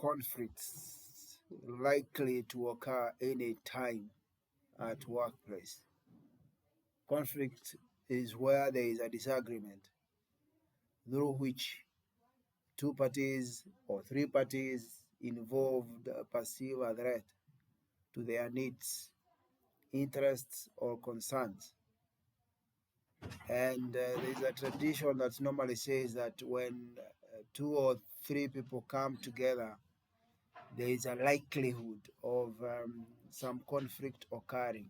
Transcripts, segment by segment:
conflicts likely to occur any time at workplace. Conflict is where there is a disagreement through which two parties or three parties involved perceive a threat to their needs, interests, or concerns. And there is a tradition that normally says that when two or three people come together, there is a likelihood of some conflict occurring.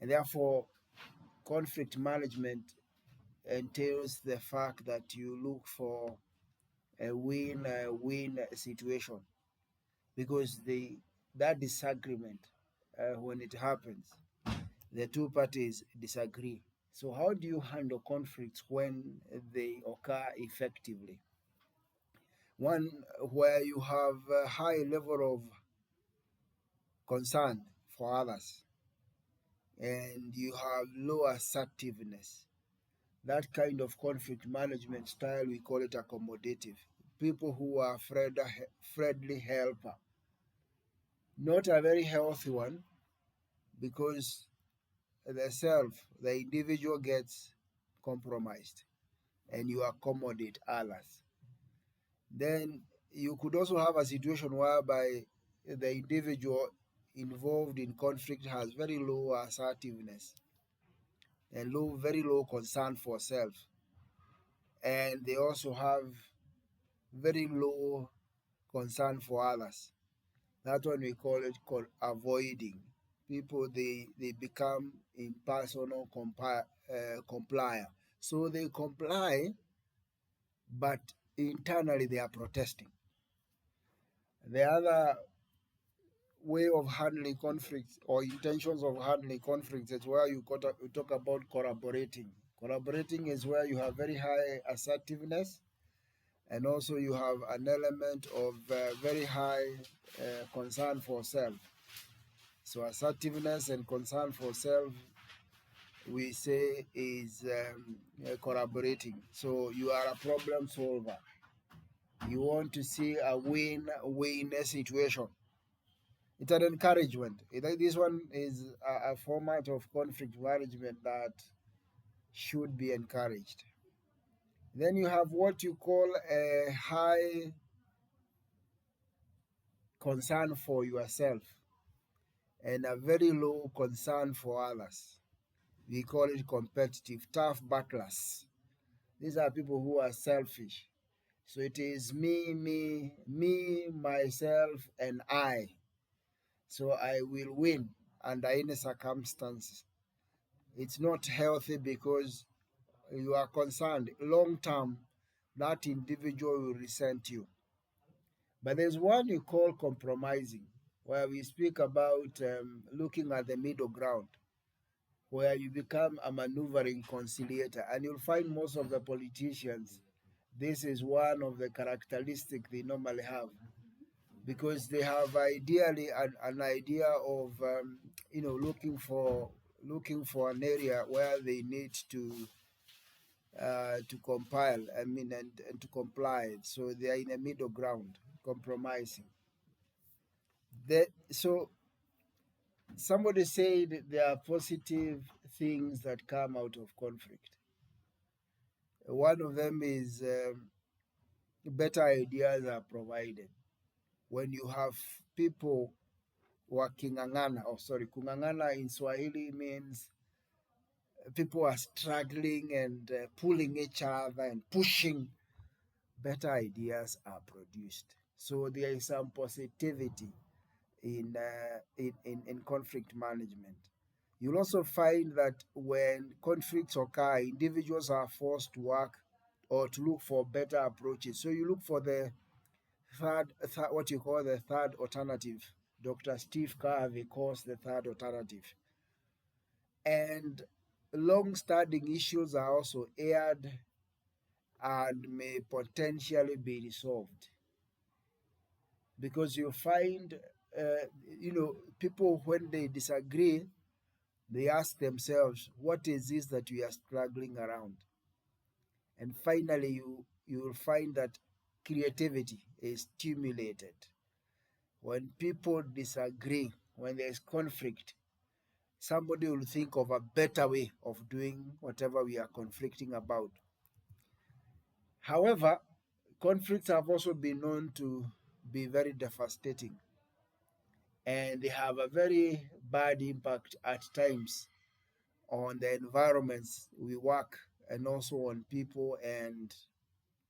And therefore, conflict management entails the fact that you look for a win-win situation, because that disagreement, when it happens, the two parties disagree. So how do you handle conflicts when they occur effectively? One where you have a high level of concern for others and you have low assertiveness. That kind of conflict management style, we call it accommodative. People who are friendly helper. Not a very healthy one, because the individual gets compromised and you accommodate others. Then you could also have a situation whereby the individual involved in conflict has very low assertiveness and very low concern for self. And they also have very low concern for others. That's what we call it called avoiding. People, they become impersonal complier. So they comply, but internally they are protesting. The other way of handling conflicts or intentions of handling conflicts is where you talk about collaborating. Collaborating is where you have very high assertiveness, and also you have an element of very high concern for self. So assertiveness and concern for self, we say, is collaborating. So you are a problem solver. You want to see a win-win situation. It's an encouragement. This one is a format of conflict management that should be encouraged. Then you have what you call a high concern for yourself and a very low concern for others. We call it competitive, tough battlers. These are people who are selfish. So it is me, myself, and I. So I will win under any circumstances. It's not healthy, because you are concerned long term that individual will resent you. But there's one you call compromising, where we speak about looking at the middle ground, where you become a maneuvering conciliator. And you'll find most of the politicians, this is one of the characteristics they normally have, because they have ideally an idea of looking for an area where they need to compile, and to comply. So they are in a middle ground, compromising. So somebody said there are positive things that come out of conflict. One of them is better ideas are provided. When you have people waking'ang'ana, kung'ang'ana in Swahili means people are struggling and pulling each other and pushing, better ideas are produced. So there is some positivity in conflict management. You'll also find that when conflicts occur, individuals are forced to work or to look for better approaches. So you look for the what you call the third alternative. Dr. Steve Harvey calls the third alternative. And long-standing issues are also aired and may potentially be resolved. Because you find, people, when they disagree, they ask themselves, what is this that we are struggling around? And finally, you will find that creativity is stimulated. When people disagree, when there's conflict, somebody will think of a better way of doing whatever we are conflicting about. However, conflicts have also been known to be very devastating, and they have a very bad impact at times on the environments we work and also on people and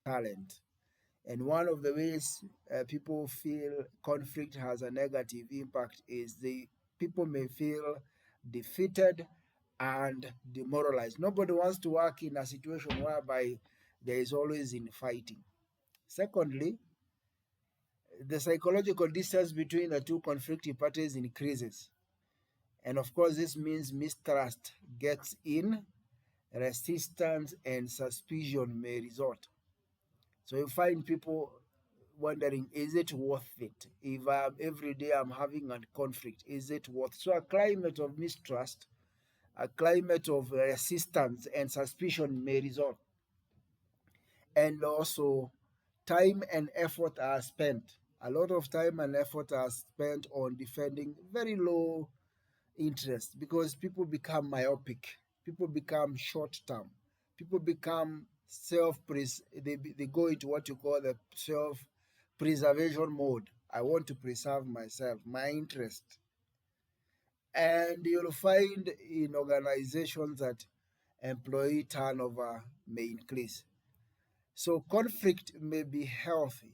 talent. And one of the ways people feel conflict has a negative impact is the people may feel defeated and demoralized. Nobody wants to work in a situation whereby there is always infighting. Secondly, the psychological distance between the two conflicting parties increases. And of course, this means mistrust gets in, resistance and suspicion may result. So you find people wondering, is it worth it? If every day I'm having a conflict, is it worth? So a climate of mistrust, a climate of resistance and suspicion may result. And also, time and effort are spent. A lot of time and effort are spent on defending very low interest because people become myopic, people become short term, people become they go into what you call the self preservation mode. I want to preserve myself, my interest. And you'll find in organizations that employee turnover may increase. So conflict may be healthy,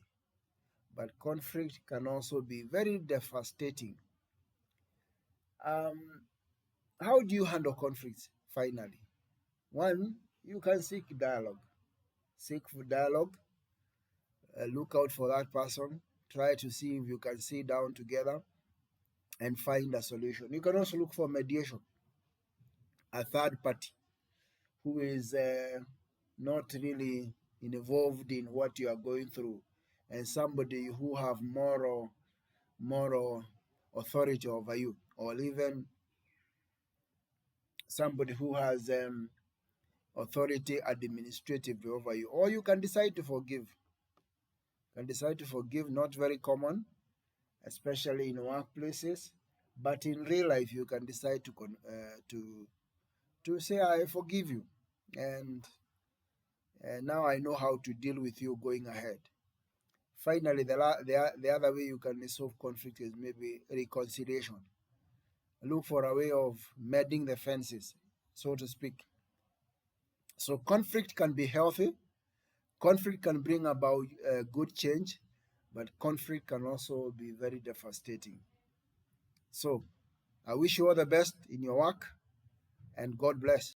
but conflict can also be very devastating. Um, how do you handle conflicts finally? One, you can seek dialogue. Seek for dialogue, look out for that person, try to see if you can sit down together and find a solution. You can also look for mediation, a third party who is not really involved in what you are going through, and somebody who have moral authority over you, or even somebody who has authority administratively over you. Or you can decide to forgive. You can decide to forgive, not very common, especially in workplaces, but in real life you can decide to say I forgive you, and now I know how to deal with you going ahead. Finally, the other way you can resolve conflict is maybe reconciliation. Look for a way of mending the fences, so to speak. So conflict can be healthy. Conflict can bring about good change, but conflict can also be very devastating. So I wish you all the best in your work, and God bless.